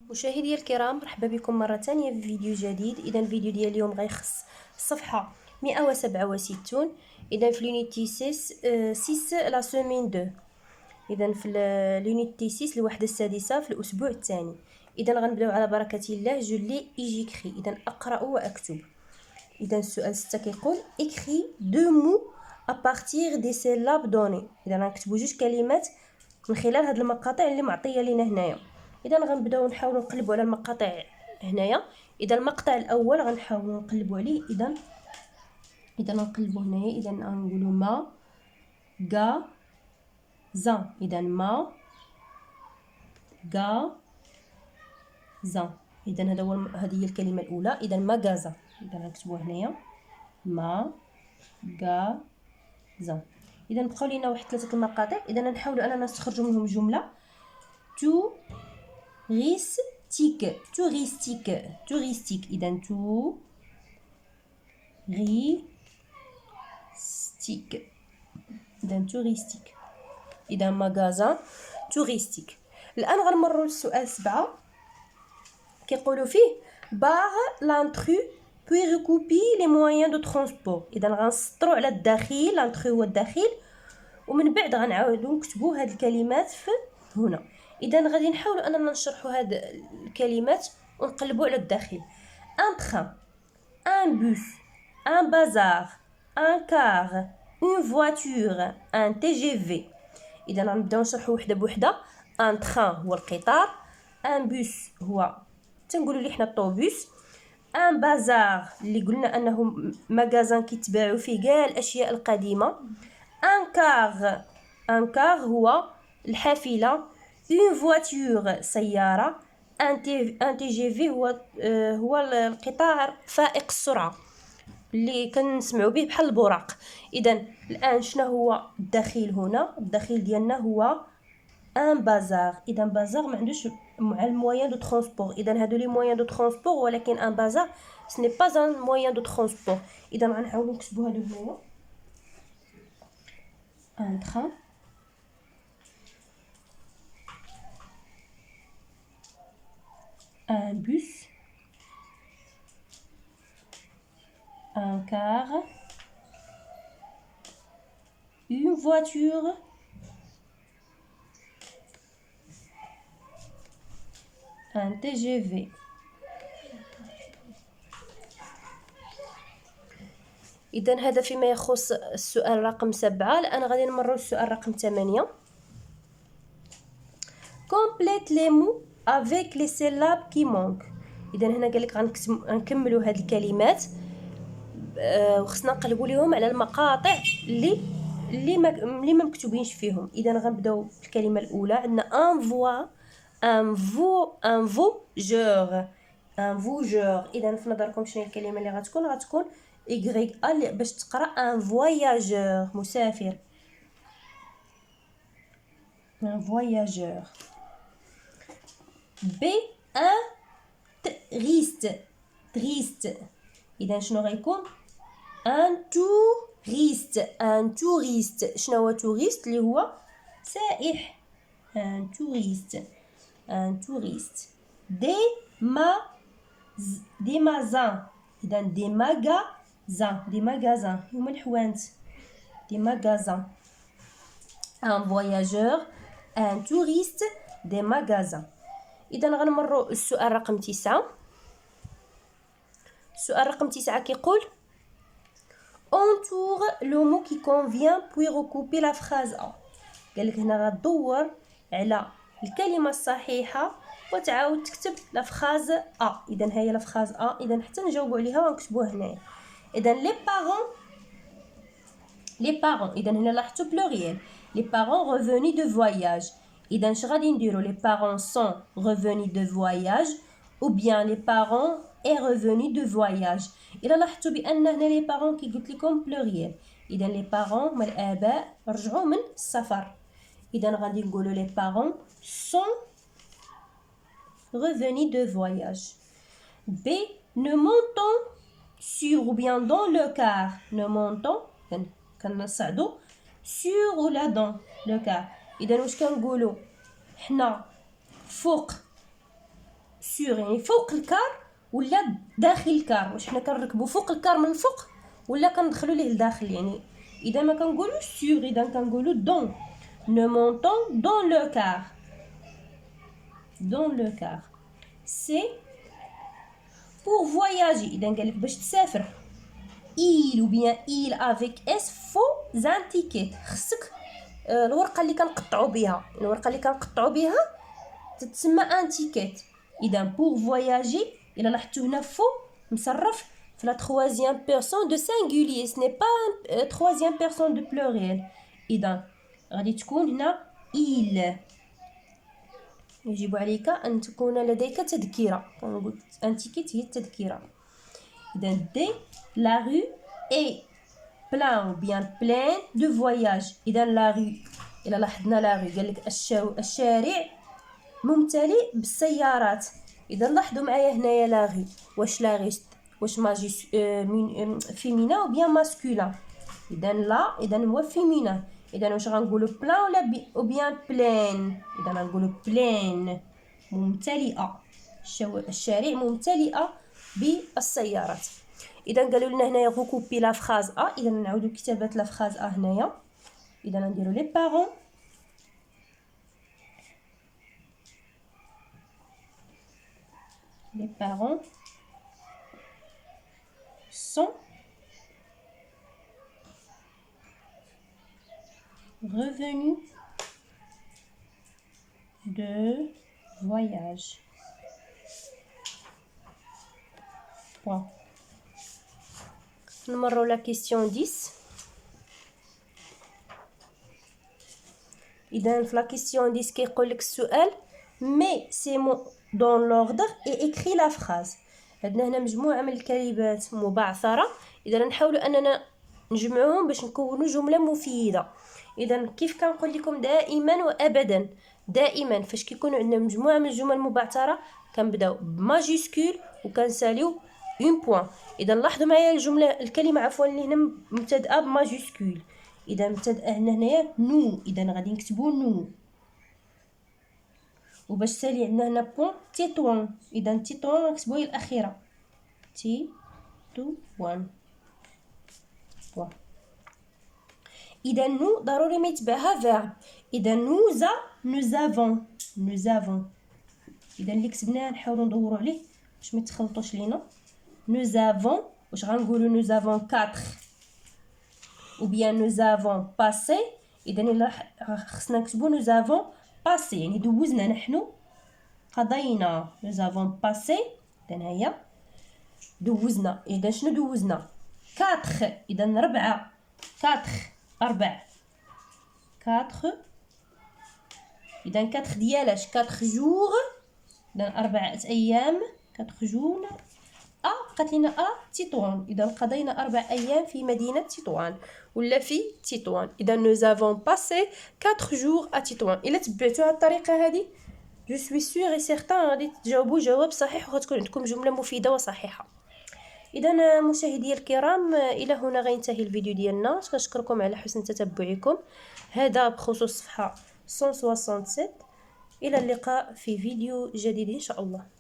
مشاهدي الكرام، مرحبا بكم مرة ثانية في فيديو جديد. إذا الفيديو ديال اليوم غيخص الصفحة 167. إذا في لونيتي 6 لا سومين 2. إذا في لونيتي 6 الوحدة السادسة في الأسبوع الثاني. إذا غنبداو على بركة الله. جو لي إيجيكري، إذا أقرأ وأكتب. إذا السؤال 6 كيقول إكري دو مو أبارتيغ دي سيلاب دوني. إذا غنكتبو جوج كلمات من خلال هاد المقاطع اللي معطية لينا هنايا. اذا غنبداو نحاولوا نقلبوا على المقاطع هنايا. اذا المقطع الاول غنحاولوا نقلبوا عليه. اذا نقلبوا هنايا. اذا غنقولوا ما غا زان. اذا ما غا زان. اذا هذه هي الكلمه الاولى. اذا ماغازا. اذا غنكتبوها هنايا ما غا زان. اذا بقاو لينا واحد 3 المقاطع. اذا نحاولوا اننا نستخرجوا منهم جمله. touristique touristique touristique. إذا touristique. إذا touristique. إذا مغازان touristique. الآن غنمروا للسؤال 7 كيقولوا فيه بار لانترو puis recouper les moyens de transport. إذا غنسطروا على الداخل. لانترو هو الداخل، ومن بعد غنعاودوا نكتبوا هاد الكلمات في هنا. اذا غادي نحاولوا اننا نشرحوا هاد الكلمات ونقلبوا على الداخل. ان تران، ان بوس، ان بازار، ان كار، اون فواتور، ان تي جي في. اذا غنبداو نشرحوا وحده بوحده. ان تران هو القطار، ان بوس هو تنقولوا ليه حنا الطوبوس، ان بازار اللي قلنا انه مغازان كيتباعوا فيه كاع الاشياء القديمه، ان كار هو الحافله، une voiture سيارة، un TGV هو القطار فائق السرعة اللي كنسمعوا به بحال البراق. اذا الان شنو هو الداخل هنا؟ الداخل ديالنا هو ان بازار. اذا بازار ما عندوش مع الموين دو ترونسبور. اذا هادو لي موين دو ترونسبور، ولكن ان بازار سني با ان موين دو ترونسبور. اذا غنحاولوا نكتبوا هادو هنايا. ان تران، un bus, un car, une voiture, un TGV. إذا هذا فيما يخص السؤال رقم 7. الآن غادي نمروا للسؤال رقم 8. complète les mots avec les syllabes qui manquent. إذا هنا قال لك غنكملوا هاد الكلمات وخصنا نقلبوا لهم على المقاطع اللي ما مكتوبينش فيهم. اذا غنبداو بالكلمه الاولى. عندنا ان فوجور. اذا في نظركم شنو هي الكلمه اللي غتكون اي ال باش تقرا ان فواياجور مسافر. ان فواياجور. بي ان تريست. اذا شنو غيكون؟ ان توريست. شنو هو توريست؟ اللي هو سائح. ان توريست. دي مازان. اذا دي ماغازان هما الحوانت. دي ماغازان. ان فواياجور، ان توريست، دي ماغازان. اذا غنمروا السؤال رقم 9. السؤال رقم 9 كيقول entoure le mot qui convient puis recouper la phrase A. قال لك هنا غدور على الكلمه الصحيحه وتعاود تكتب لا فراز A. اذا هي لا فراز A. اذا حتى نجاوبوا عليها ونكتبوها هنايا. اذا لي بارون. اذا هنا لاحظتوا بلوريال. لي بارون revenus de voyage. اذا اش غادي نديروا؟ لي بارون sont revenus de voyage ou bien les parents est revenu de voyage. إلا لاحظتوا بأن هنا لي بارون كي قلت لكم بلوريال. إذا لي بارون هما الآباء رجعوا من السفر. إذا غادي نقولوا لي بارون sont revenus de voyage. B. Nous montons sur ou bien dans le car. Nous montons كنصعدوا sur ولا dans le car. إذا واش كنقولوا؟ حنا فوق سور يعني فوق الكار ولا داخل الكار، واش حنا كنركبوا فوق الكار من الفوق ولا كندخلوا ليه لداخل. يعني اذا ما كنقولوا سور اذا كنقولوا دون. nous montons dans le car. dans le car c'est pour voyager. اذا قال لك باش تسافر il ou bien il avec s faut un ticket. خصك الورقه اللي كنقطعوا بها، الورقه اللي كنقطعوا بها تتسمى ان تيكيت. اذا pour voyager الا لاحظتوا هنا فو مصرف في لا troisième personne de singulier، ce n'est pas troisième personne de pluriel. اذا غادي تكون هنا il. يجب عليك ان تكون لديك تذكره، كنقول ان تيكيت هي التذكره. اذا دي la rue est plein ou bien plein de voyage. اذا la rue الا لاحظنا la rue قال لك الشارع ممتلئ بالسيارات. اذا لاحظوا معايا هنايا لا غي، واش لا غي واش ماجيس فيمينا او بيان ماسكولا. اذا لا اذا هو فيمينا. اذا واش غنقولوا بلان ولا او بيان بلين؟ اذا غنقولوا بلين ممتلئه، الشارع ممتلئه بالسيارات. اذا قالوا لنا هنايا غوكوبي لا فراز ا. اذا نعاودوا كتابه لا فراز ا هنايا. اذا نديروا لي بارون les parents sont revenus de voyage. Point. نمروا la question 10. إذا في la question 10 كيقول لك السؤال mais c'est dans l'ordre et écrit la phrase. عندنا هنا مجموعه من الكلمات مبعثره. اذا نحاولوا اننا نجمعوهم باش نكونوا جمله مفيده. اذا كيف كنقول لكم دائما وابدا، دائما فاش كيكونوا عندنا مجموعه من الجمل المبعثره كنبداو بماجيسكول وكنساليو اون بوين. اذا لاحظوا معايا الكلمه عفوا اللي هنا مبتدئه بماجيسكول. اذا مبتدئه هنايا نو، اذا غادي نكتبوا نو. وباش تالي عندنا هنا بون تيتوان. اذا تيتوان غنكتبوها هي الاخيره تيتوان. اذا نو ضروري ما يتبعها فيرب. اذا نوزافون. اذا اللي كتبناه نحاولوا ندوروا عليه باش ما يتخلطوش لينا. نوزافون واش غنقولوا نوزافون 4 ou bien نوزافون باسي. اذا الا خصنا نكتبوا نوزافون باسي يعني دوزنا، نحن قضينا. نوزافون باسي اذا هي دوزنا. اذا شنو دوزنا؟ 4 اذا 4 4 اذا 4 ديالاش 4 جور. اذا 4 ايام 4 جور. قالت لنا تطوان. اذا قضينا 4 ايام في مدينه تطوان ولا في تطوان. اذا nous avons passé 4 jours à تطوان. الا تبعتوا هذه الطريقه هذه جو سوي سور اي سيغتان غادي تجاوبوا جواب صحيح وغتكون عندكم جمله مفيده وصحيحه. اذا مشاهدي الكرام الى هنا غينتهي الفيديو ديالنا. كنشكركم على حسن تتبعكم. هذا بخصوص صفحه 167. الى اللقاء في فيديو جديد ان شاء الله.